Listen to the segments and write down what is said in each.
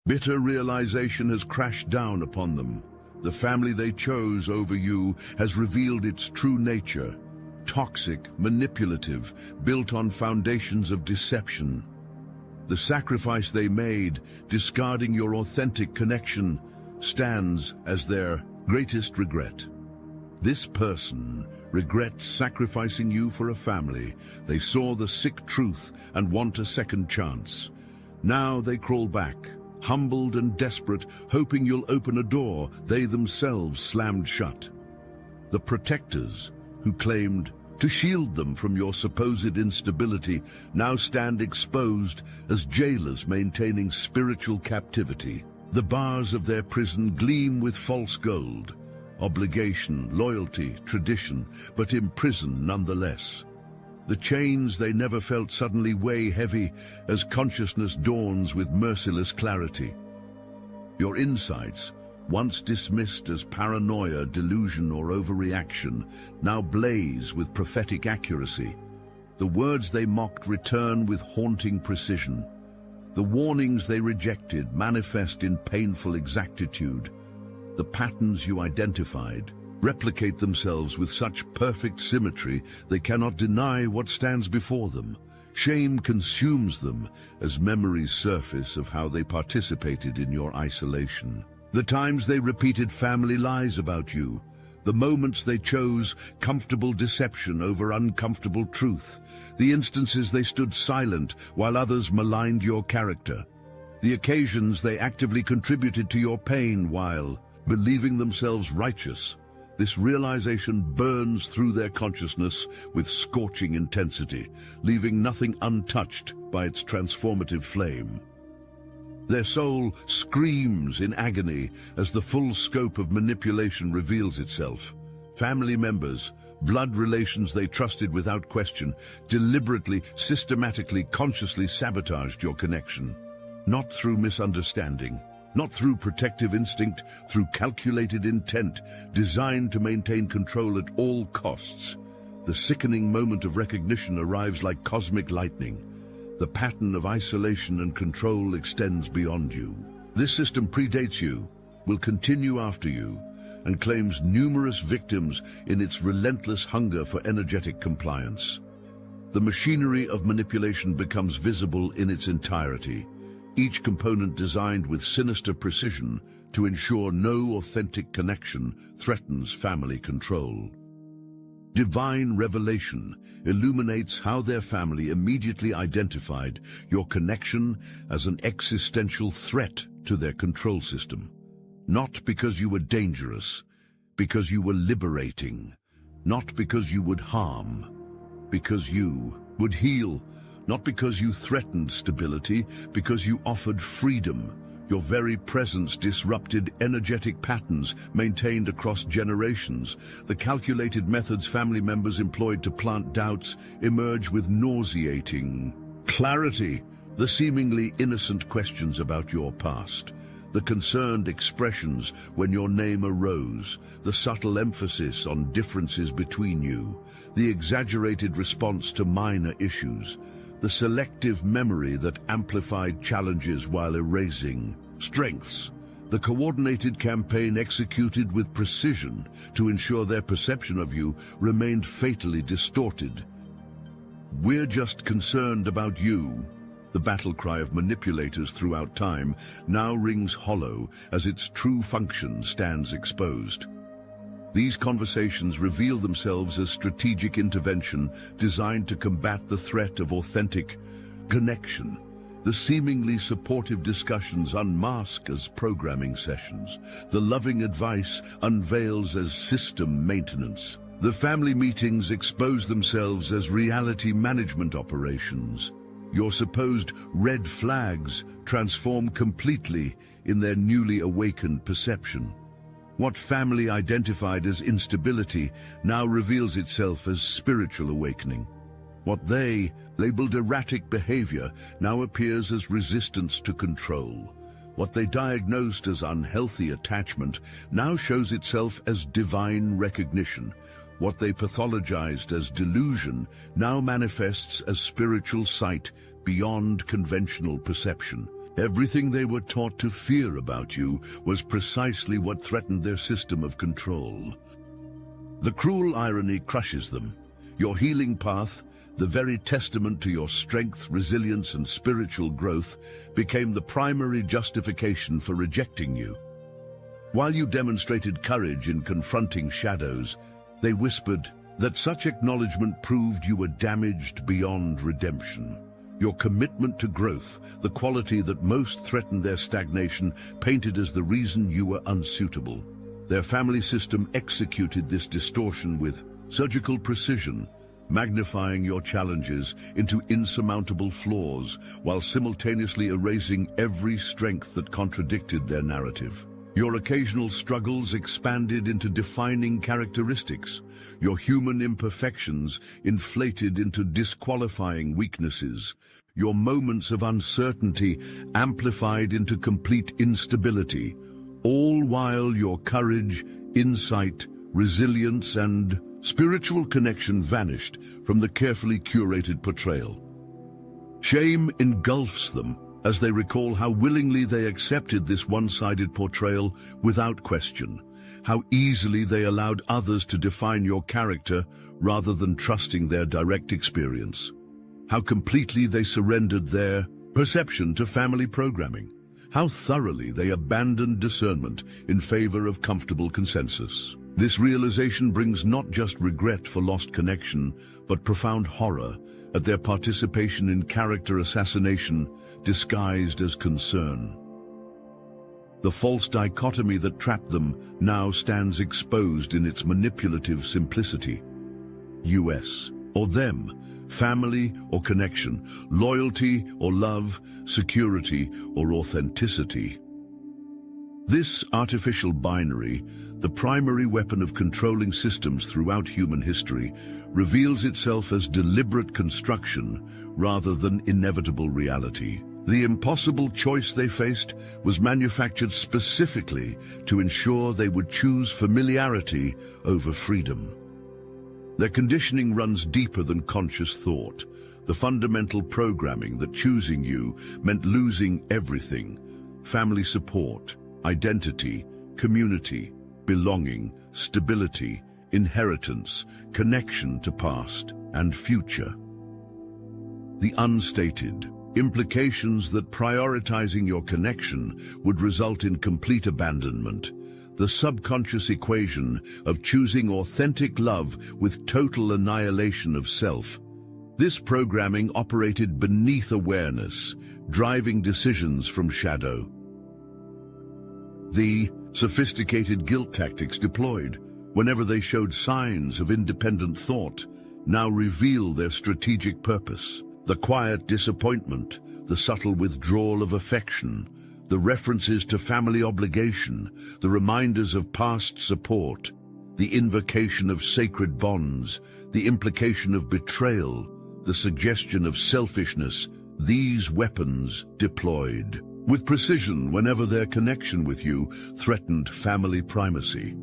Bitter realization has crashed down upon them. The family they chose over you has revealed its true nature. Toxic, manipulative, built on foundations of deception. The sacrifice they made, discarding your authentic connection, stands as their greatest regret. This person regrets sacrificing you for a family. They saw the sick truth and want a second chance. Now they crawl back, humbled and desperate, hoping you'll open a door they themselves slammed shut. The protectors, who claimed to shield them from your supposed instability, now stand exposed as jailers maintaining spiritual captivity. The bars of their prison gleam with false gold. Obligation, loyalty, tradition, but imprisoned nonetheless. The chains they never felt suddenly weigh heavy as consciousness dawns with merciless clarity. Your insights, once dismissed as paranoia, delusion, or overreaction, now blaze with prophetic accuracy. The words they mocked return with haunting precision. The warnings they rejected manifest in painful exactitude. The patterns you identified replicate themselves with such perfect symmetry they cannot deny what stands before them. Shame consumes them as memories surface of how they participated in your isolation. The times they repeated family lies about you, the moments they chose comfortable deception over uncomfortable truth, the instances they stood silent while others maligned your character, the occasions they actively contributed to your pain while believing themselves righteous. This realization burns through their consciousness with scorching intensity, leaving nothing untouched by its transformative flame. Their soul screams in agony as the full scope of manipulation reveals itself. Family members, blood relations they trusted without question, deliberately, systematically, consciously sabotaged your connection. Not through misunderstanding, not through protective instinct, through calculated intent, designed to maintain control at all costs. The sickening moment of recognition arrives like cosmic lightning. The pattern of isolation and control extends beyond you. This system predates you, will continue after you, and claims numerous victims in its relentless hunger for energetic compliance. The machinery of manipulation becomes visible in its entirety, each component designed with sinister precision to ensure no authentic connection threatens family control. Divine revelation illuminates how their family immediately identified your connection as an existential threat to their control system. Not because you were dangerous, because you were liberating. Not because you would harm, because you would heal. Not because you threatened stability, because you offered freedom. Your very presence disrupted energetic patterns maintained across generations. The calculated methods family members employed to plant doubts emerge with nauseating clarity. The seemingly innocent questions about your past, the concerned expressions when your name arose, the subtle emphasis on differences between you, the exaggerated response to minor issues, the selective memory that amplified challenges while erasing strengths, the coordinated campaign executed with precision to ensure their perception of you remained fatally distorted. "We're just concerned about you." The battle cry of manipulators throughout time now rings hollow as its true function stands exposed. These conversations reveal themselves as strategic intervention designed to combat the threat of authentic connection. The seemingly supportive discussions unmask as programming sessions. The loving advice unveils as system maintenance. The family meetings expose themselves as reality management operations. Your supposed red flags transform completely in their newly awakened perception. What family identified as instability now reveals itself as spiritual awakening. What they labeled erratic behavior now appears as resistance to control. What they diagnosed as unhealthy attachment now shows itself as divine recognition. What they pathologized as delusion now manifests as spiritual sight beyond conventional perception. Everything they were taught to fear about you was precisely what threatened their system of control. The cruel irony crushes them. Your healing path, the very testament to your strength, resilience, and spiritual growth, became the primary justification for rejecting you. While you demonstrated courage in confronting shadows, they whispered that such acknowledgement proved you were damaged beyond redemption. Your commitment to growth, the quality that most threatened their stagnation, painted as the reason you were unsuitable. Their family system executed this distortion with surgical precision, magnifying your challenges into insurmountable flaws while simultaneously erasing every strength that contradicted their narrative. Your occasional struggles expanded into defining characteristics, your human imperfections inflated into disqualifying weaknesses, your moments of uncertainty amplified into complete instability, all while your courage, insight, resilience, and spiritual connection vanished from the carefully curated portrayal. Shame engulfs them as they recall how willingly they accepted this one-sided portrayal without question, how easily they allowed others to define your character rather than trusting their direct experience, how completely they surrendered their perception to family programming, how thoroughly they abandoned discernment in favor of comfortable consensus. This realization brings not just regret for lost connection, but profound horror at their participation in character assassination disguised as concern. The false dichotomy that trapped them now stands exposed in its manipulative simplicity. US or them, family or connection, loyalty or love, security or authenticity. This artificial binary, the primary weapon of controlling systems throughout human history, reveals itself as deliberate construction rather than inevitable reality. The impossible choice they faced was manufactured specifically to ensure they would choose familiarity over freedom. Their conditioning runs deeper than conscious thought, the fundamental programming that choosing you meant losing everything: family support, identity, community, belonging, stability, inheritance, connection to past and future. The unstated implications that prioritizing your connection would result in complete abandonment, the subconscious equation of choosing authentic love with total annihilation of self. This programming operated beneath awareness, driving decisions from shadow. The sophisticated guilt tactics deployed whenever they showed signs of independent thought now reveal their strategic purpose. The quiet disappointment, the subtle withdrawal of affection, the references to family obligation, the reminders of past support, the invocation of sacred bonds, the implication of betrayal, the suggestion of selfishness, these weapons deployed with precision whenever their connection with you threatened family primacy.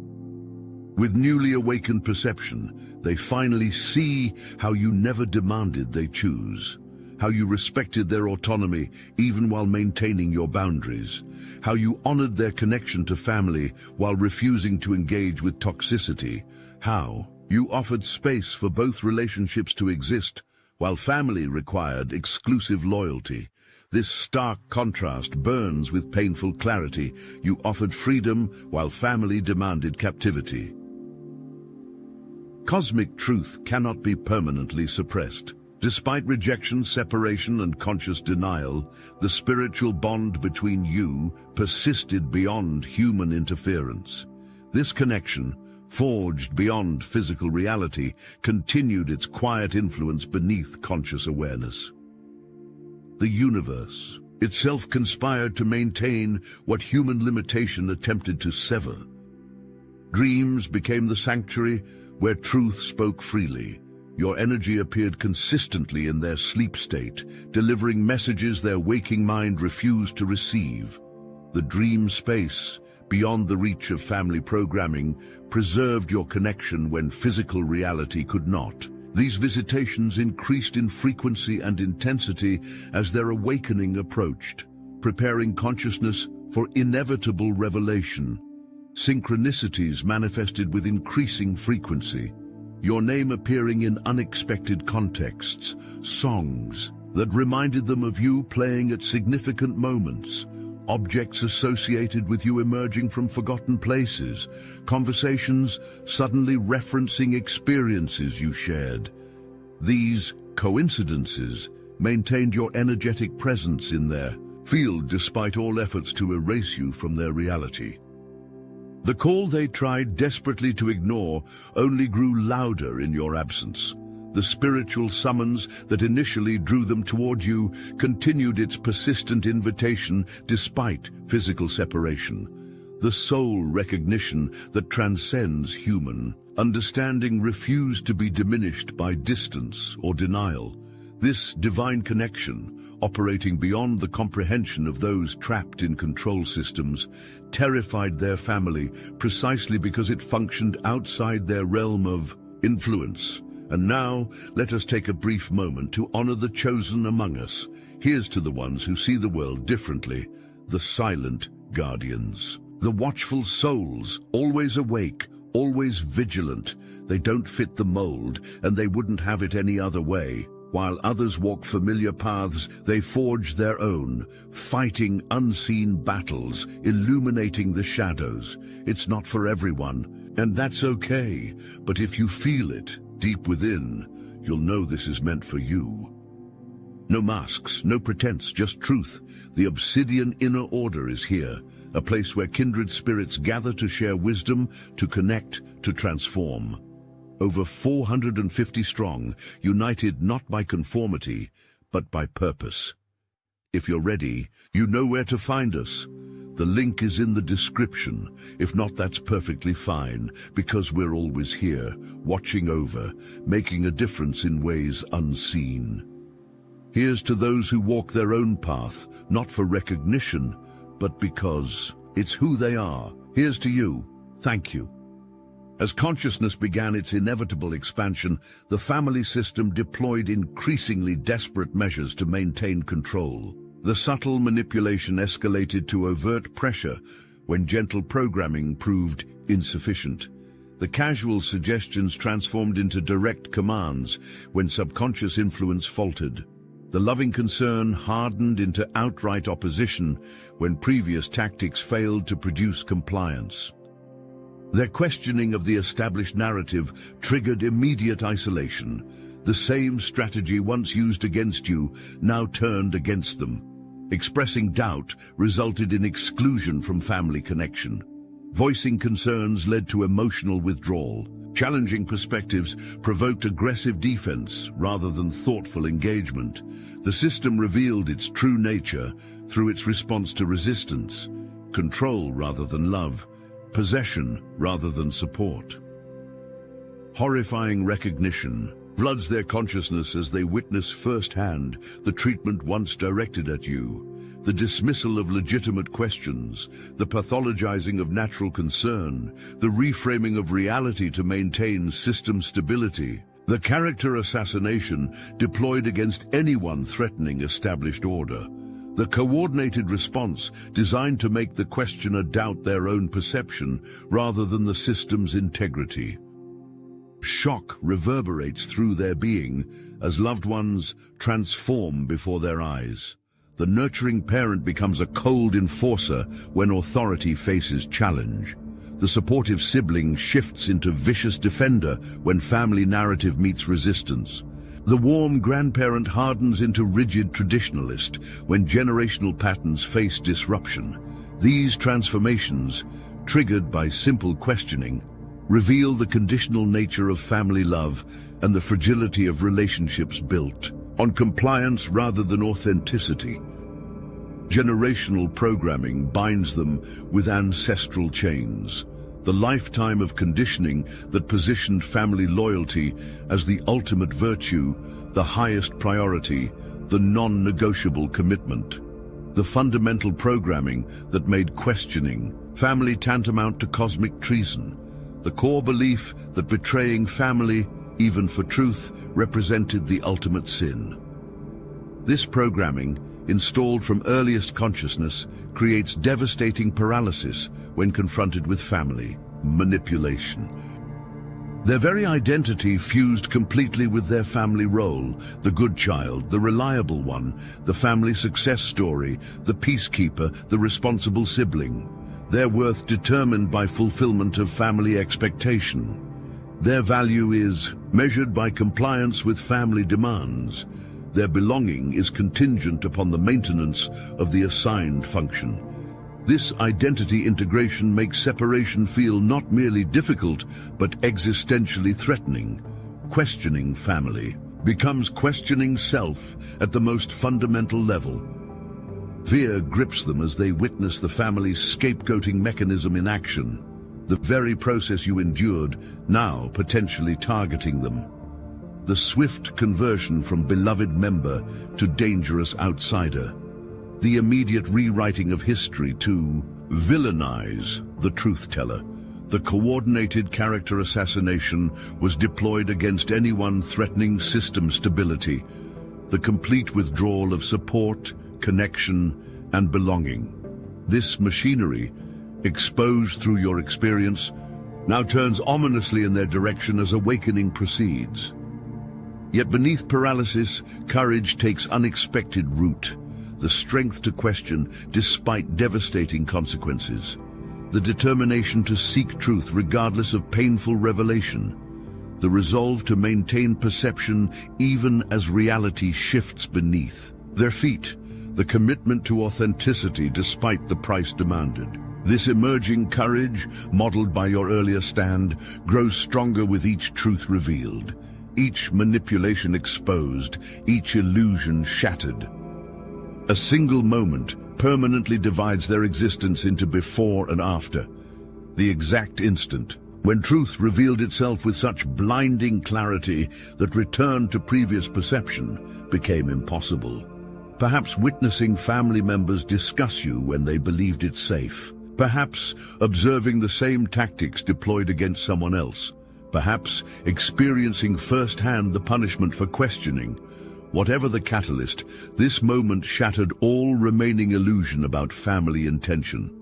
With newly awakened perception, they finally see how you never demanded they choose, how you respected their autonomy even while maintaining your boundaries, how you honored their connection to family while refusing to engage with toxicity, how you offered space for both relationships to exist while family required exclusive loyalty. This stark contrast burns with painful clarity. You offered freedom while family demanded captivity. Cosmic truth cannot be permanently suppressed. Despite rejection, separation, and conscious denial, the spiritual bond between you persisted beyond human interference. This connection, forged beyond physical reality, continued its quiet influence beneath conscious awareness. The universe itself conspired to maintain what human limitation attempted to sever. Dreams became the sanctuary where truth spoke freely. Your energy appeared consistently in their sleep state, delivering messages their waking mind refused to receive. The dream space, beyond the reach of family programming, preserved your connection when physical reality could not. These visitations increased in frequency and intensity as their awakening approached. preparing consciousness for inevitable revelation. Synchronicities manifested with increasing frequency. Your name appearing in unexpected contexts, songs that reminded them of you playing at significant moments, objects associated with you emerging from forgotten places, conversations suddenly referencing experiences you shared. These coincidences maintained your energetic presence in their field despite all efforts to erase you from their reality. The call they tried desperately to ignore only grew louder in your absence. The spiritual summons that initially drew them toward you continued its persistent invitation despite physical separation. The soul recognition that transcends human understanding refused to be diminished by distance or denial. This divine connection, operating beyond the comprehension of those trapped in control systems, terrified their family precisely because it functioned outside their realm of influence. And now, let us take a brief moment to honor the chosen among us. Here's to the ones who see the world differently, the silent guardians. The watchful souls, always awake, always vigilant. They don't fit the mold, and they wouldn't have it any other way. While others walk familiar paths, they forge their own, fighting unseen battles, illuminating the shadows. It's not for everyone, and that's okay. But if you feel it deep within, you'll know this is meant for you. No masks, no pretense, just truth. The obsidian inner order is here, a place where kindred spirits gather to share wisdom, to connect, to transform. Over 450 strong, united not by conformity, but by purpose. If you're ready, you know where to find us. The link is in the description. If not, that's perfectly fine, because we're always here, watching over, making a difference in ways unseen. Here's to those who walk their own path, not for recognition, but because it's who they are. Here's to you. Thank you. As consciousness began its inevitable expansion, the family system deployed increasingly desperate measures to maintain control. The subtle manipulation escalated to overt pressure when gentle programming proved insufficient. The casual suggestions transformed into direct commands when subconscious influence faltered. The loving concern hardened into outright opposition when previous tactics failed to produce compliance. Their questioning of the established narrative triggered immediate isolation. The same strategy once used against you now turned against them. Expressing doubt resulted in exclusion from family connection. Voicing concerns led to emotional withdrawal. Challenging perspectives provoked aggressive defense rather than thoughtful engagement. The system revealed its true nature through its response to resistance, control rather than love, possession rather than support. Horrifying recognition floods their consciousness as they witness firsthand the treatment once directed at you, the dismissal of legitimate questions, the pathologizing of natural concern, the reframing of reality to maintain system stability, the character assassination deployed against anyone threatening established order. The coordinated response designed to make the questioner doubt their own perception rather than the system's integrity. Shock reverberates through their being as loved ones transform before their eyes. The nurturing parent becomes a cold enforcer when authority faces challenge. The supportive sibling shifts into vicious defender when family narrative meets resistance. The warm grandparent hardens into rigid traditionalist when generational patterns face disruption. These transformations, triggered by simple questioning, reveal the conditional nature of family love and the fragility of relationships built on compliance rather than authenticity. Generational programming binds them with ancestral chains, the lifetime of conditioning that positioned family loyalty as the ultimate virtue, the highest priority, the non-negotiable commitment. The fundamental programming that made questioning family tantamount to cosmic treason, the core belief that betraying family, even for truth, represented the ultimate sin. This programming, installed from earliest consciousness, creates devastating paralysis when confronted with family manipulation. Their very identity fused completely with their family role, the good child, the reliable one, the family success story, the peacekeeper, the responsible sibling. Their worth determined by fulfillment of family expectation. Their value is measured by compliance with family demands. Their belonging is contingent upon the maintenance of the assigned function. This identity integration makes separation feel not merely difficult, but existentially threatening. Questioning family becomes questioning self at the most fundamental level. Fear grips them as they witness the family's scapegoating mechanism in action, the very process you endured, now potentially targeting them. The swift conversion from beloved member to dangerous outsider. The immediate rewriting of history to villainize the truth-teller. The coordinated character assassination was deployed against anyone threatening system stability. The complete withdrawal of support, connection, and belonging. This machinery, exposed through your experience, now turns ominously in their direction as awakening proceeds. Yet beneath paralysis, courage takes unexpected root. The strength to question despite devastating consequences. The determination to seek truth regardless of painful revelation. The resolve to maintain perception even as reality shifts beneath their feet. The commitment to authenticity despite the price demanded. This emerging courage, modeled by your earlier stand, grows stronger with each truth revealed, each manipulation exposed, each illusion shattered. A single moment permanently divides their existence into before and after. The exact instant when truth revealed itself with such blinding clarity that return to previous perception became impossible. Perhaps witnessing family members discuss you when they believed it safe. Perhaps observing the same tactics deployed against someone else. Perhaps experiencing firsthand the punishment for questioning. Whatever the catalyst, this moment shattered all remaining illusion about family intention.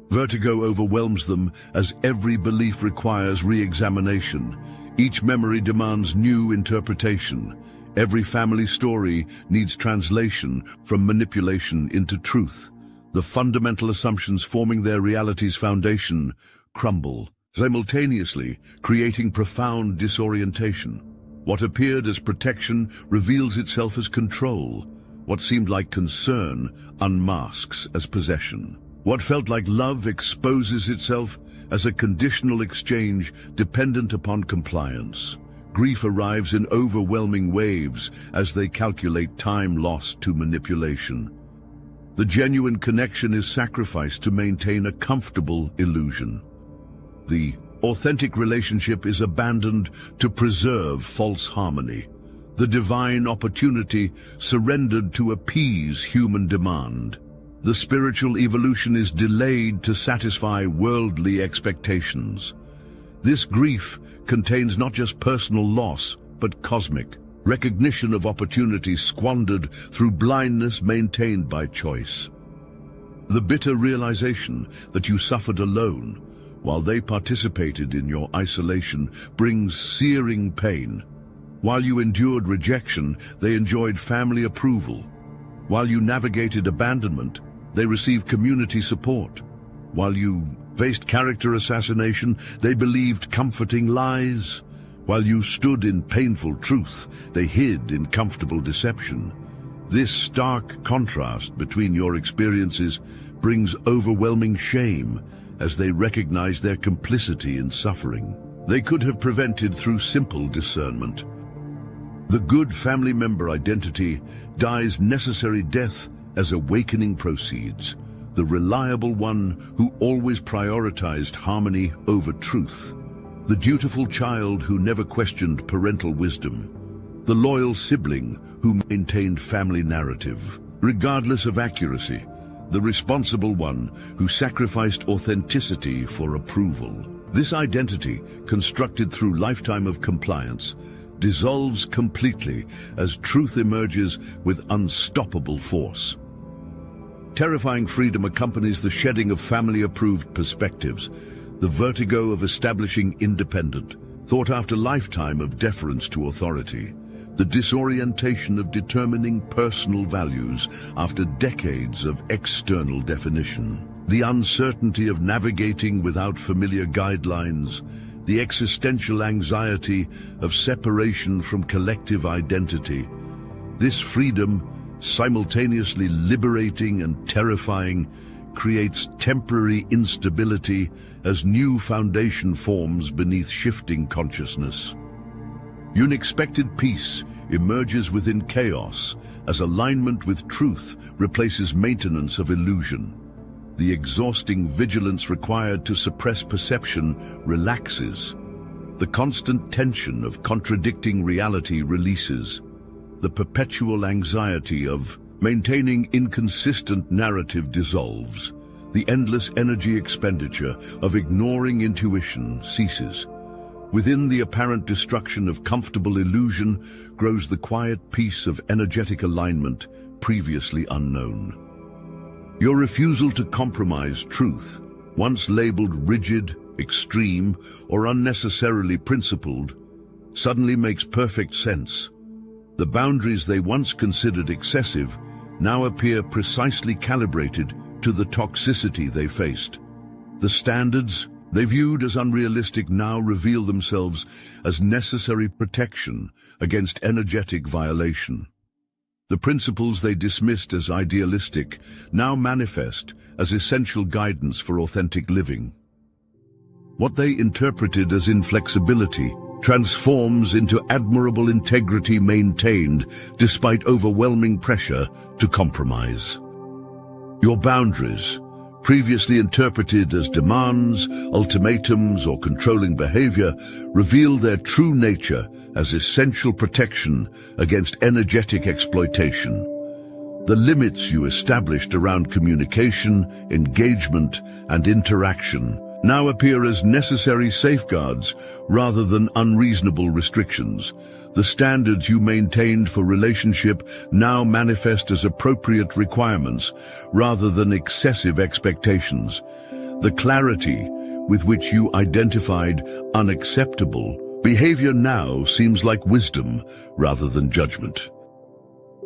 Vertigo overwhelms them as every belief requires re-examination. Each memory demands new interpretation. Every family story needs translation from manipulation into truth. The fundamental assumptions forming their reality's foundation crumble, simultaneously creating profound disorientation. What appeared as protection reveals itself as control. What seemed like concern unmasks as possession. What felt like love exposes itself as a conditional exchange dependent upon compliance. Grief arrives in overwhelming waves as they calculate time lost to manipulation. The genuine connection is sacrificed to maintain a comfortable illusion. The authentic relationship is abandoned to preserve false harmony. The divine opportunity surrendered to appease human demand. The spiritual evolution is delayed to satisfy worldly expectations. This grief contains not just personal loss, but cosmic recognition of opportunities squandered through blindness maintained by choice. The bitter realization that you suffered alone while they participated in your isolation brings searing pain. While you endured rejection, they enjoyed family approval. While you navigated abandonment, they received community support. While you faced character assassination, they believed comforting lies. While you stood in painful truth, they hid in comfortable deception. This stark contrast between your experiences brings overwhelming shame as they recognize their complicity in suffering. They could have prevented through simple discernment. The good family member identity dies necessary death as awakening proceeds. The reliable one who always prioritized harmony over truth. The dutiful child who never questioned parental wisdom. The loyal sibling who maintained family narrative, regardless of accuracy. The responsible one who sacrificed authenticity for approval. This identity, constructed through lifetime of compliance, dissolves completely as truth emerges with unstoppable force. Terrifying freedom accompanies the shedding of family-approved perspectives, the vertigo of establishing independent, thought-after lifetime of deference to authority, the disorientation of determining personal values after decades of external definition, the uncertainty of navigating without familiar guidelines, the existential anxiety of separation from collective identity. This freedom, simultaneously liberating and terrifying, creates temporary instability as new foundation forms beneath shifting consciousness. Unexpected peace emerges within chaos as alignment with truth replaces maintenance of illusion. The exhausting vigilance required to suppress perception relaxes. The constant tension of contradicting reality releases. The perpetual anxiety of maintaining inconsistent narrative dissolves. The endless energy expenditure of ignoring intuition ceases. Within the apparent destruction of comfortable illusion grows the quiet peace of energetic alignment previously unknown. Your refusal to compromise truth, once labeled rigid, extreme, or unnecessarily principled, suddenly makes perfect sense. The boundaries they once considered excessive now appear precisely calibrated to the toxicity they faced. The standards they viewed as unrealistic now reveal themselves as necessary protection against energetic violation. The principles they dismissed as idealistic now manifest as essential guidance for authentic living. What they interpreted as inflexibility transforms into admirable integrity maintained despite overwhelming pressure to compromise. Your boundaries, previously interpreted as demands, ultimatums, or controlling behavior, reveal their true nature as essential protection against energetic exploitation. The limits you established around communication, engagement, and interaction now appear as necessary safeguards rather than unreasonable restrictions. The standards you maintained for relationship now manifest as appropriate requirements rather than excessive expectations. The clarity with which you identified unacceptable behavior now seems like wisdom rather than judgment.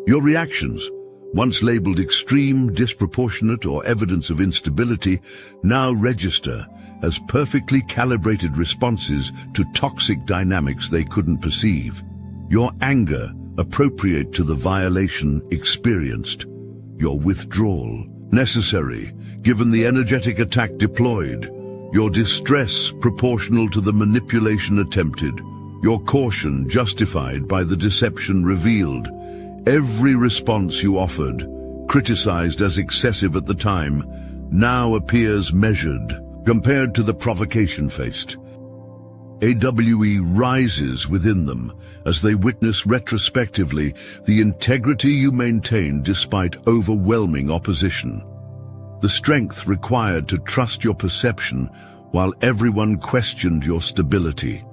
Your reactions, once labeled extreme, disproportionate, or evidence of instability, now register as perfectly calibrated responses to toxic dynamics they couldn't perceive. Your anger, appropriate to the violation experienced. Your withdrawal, necessary, given the energetic attack deployed. Your distress, proportional to the manipulation attempted. Your caution, justified by the deception revealed. Every response you offered, criticized as excessive at the time, now appears measured, compared to the provocation faced. AWE rises within them as they witness retrospectively the integrity you maintained despite overwhelming opposition. The strength required to trust your perception while everyone questioned your stability.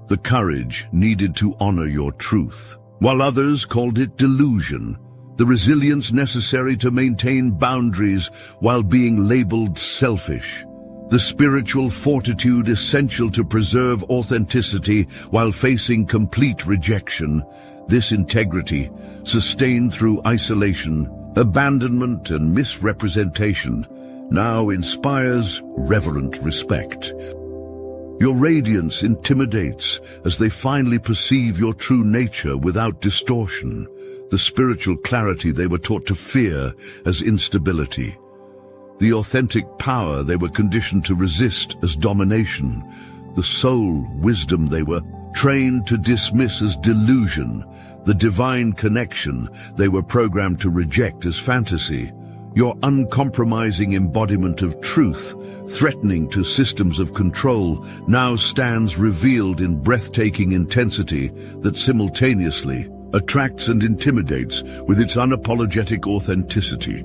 The courage needed to honor your truth, while others called it delusion. The resilience necessary to maintain boundaries while being labeled selfish. The spiritual fortitude essential to preserve authenticity while facing complete rejection. This integrity, sustained through isolation, abandonment, and misrepresentation, now inspires reverent respect. Your radiance intimidates as they finally perceive your true nature without distortion, the spiritual clarity they were taught to fear as instability. The authentic power they were conditioned to resist as domination, the soul wisdom they were trained to dismiss as delusion, the divine connection they were programmed to reject as fantasy. Your uncompromising embodiment of truth, threatening to systems of control, now stands revealed in breathtaking intensity that simultaneously attracts and intimidates with its unapologetic authenticity.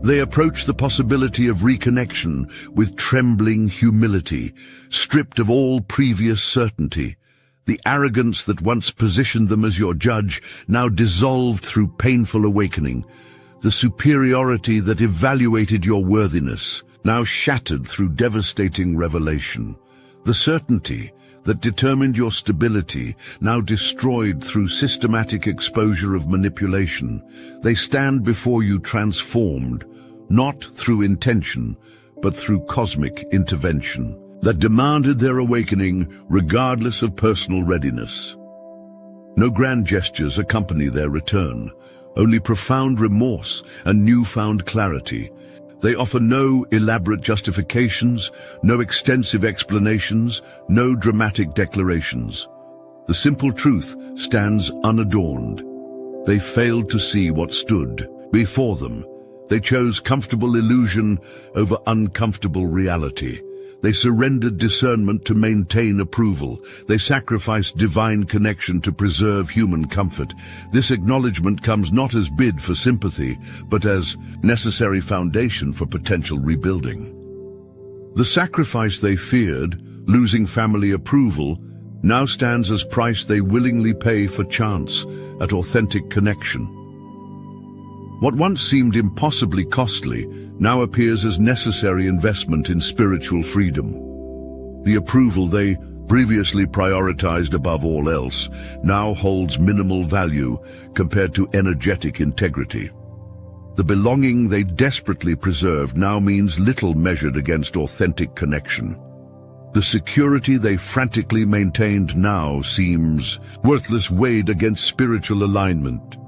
They approach the possibility of reconnection with trembling humility, stripped of all previous certainty. The arrogance that once positioned them as your judge now dissolved through painful awakening. The superiority that evaluated your worthiness now shattered through devastating revelation. The certainty that determined your stability now destroyed through systematic exposure of manipulation. They stand before you transformed, not through intention, but through cosmic intervention that demanded their awakening regardless of personal readiness. No grand gestures accompany their return, only profound remorse and newfound clarity. They offer no elaborate justifications, no extensive explanations, no dramatic declarations. The simple truth stands unadorned. They failed to see what stood before them. They chose comfortable illusion over uncomfortable reality. They surrendered discernment to maintain approval. They sacrificed divine connection to preserve human comfort. This acknowledgement comes not as bid for sympathy, but as necessary foundation for potential rebuilding. The sacrifice they feared, losing family approval, now stands as price they willingly pay for chance at authentic connection. What once seemed impossibly costly now appears as necessary investment in spiritual freedom. The approval they previously prioritized above all else now holds minimal value compared to energetic integrity. The belonging they desperately preserved now means little measured against authentic connection. The security they frantically maintained now seems worthless weighed against spiritual alignment.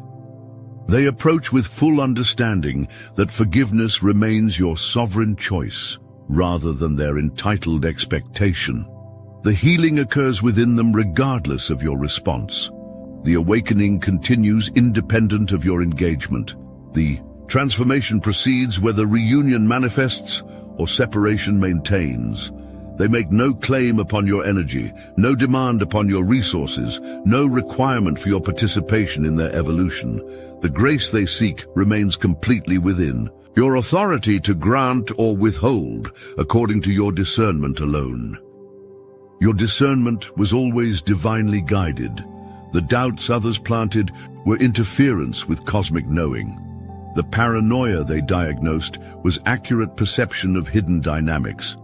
They approach with full understanding that forgiveness remains your sovereign choice rather than their entitled expectation. The healing occurs within them regardless of your response. The awakening continues independent of your engagement. The transformation proceeds whether reunion manifests or separation maintains. They make no claim upon your energy, no demand upon your resources, no requirement for your participation in their evolution. The grace they seek remains completely within. Your authority to grant or withhold according to your discernment alone. Your discernment was always divinely guided. The doubts others planted were interference with cosmic knowing. The paranoia they diagnosed was accurate perception of hidden dynamics.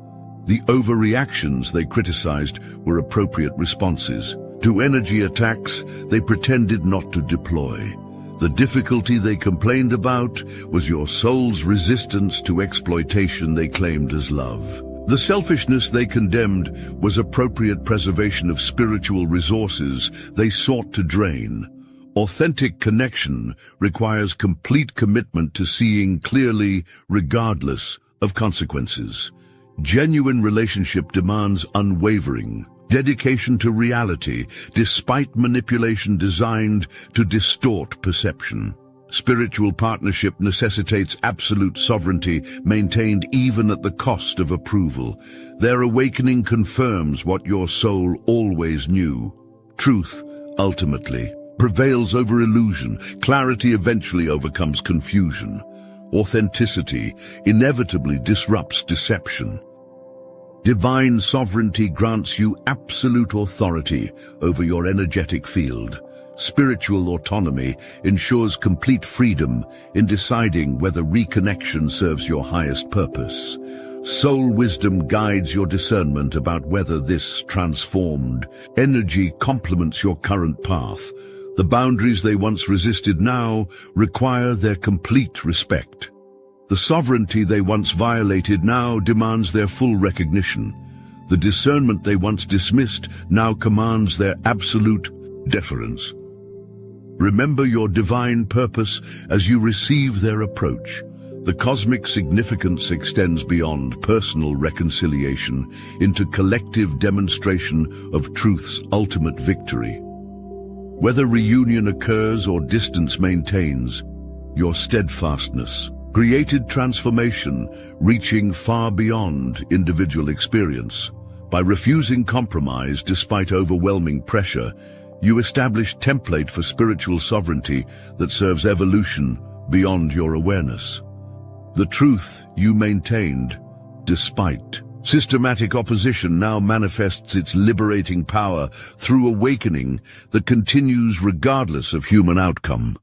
The overreactions they criticized were appropriate responses. To energy attacks they pretended not to deploy. The difficulty they complained about was your soul's resistance to exploitation they claimed as love. The selfishness they condemned was appropriate preservation of spiritual resources they sought to drain. Authentic connection requires complete commitment to seeing clearly regardless of consequences. Genuine relationship demands unwavering dedication to reality despite manipulation designed to distort perception. Spiritual partnership necessitates absolute sovereignty maintained even at the cost of approval. Their awakening confirms what your soul always knew. Truth, ultimately, prevails over illusion. Clarity eventually overcomes confusion. Authenticity inevitably disrupts deception. Divine sovereignty grants you absolute authority over your energetic field. Spiritual autonomy ensures complete freedom in deciding whether reconnection serves your highest purpose. Soul wisdom guides your discernment about whether this transformed energy complements your current path. The boundaries they once resisted now require their complete respect. The sovereignty they once violated now demands their full recognition. The discernment they once dismissed now commands their absolute deference. Remember your divine purpose as you receive their approach. The cosmic significance extends beyond personal reconciliation into collective demonstration of truth's ultimate victory. Whether reunion occurs or distance maintains, your steadfastness created transformation reaching far beyond individual experience. By refusing compromise despite overwhelming pressure, you establish template for spiritual sovereignty that serves evolution beyond your awareness. The truth you maintained, despite Systematic opposition now manifests its liberating power through awakening that continues regardless of human outcome.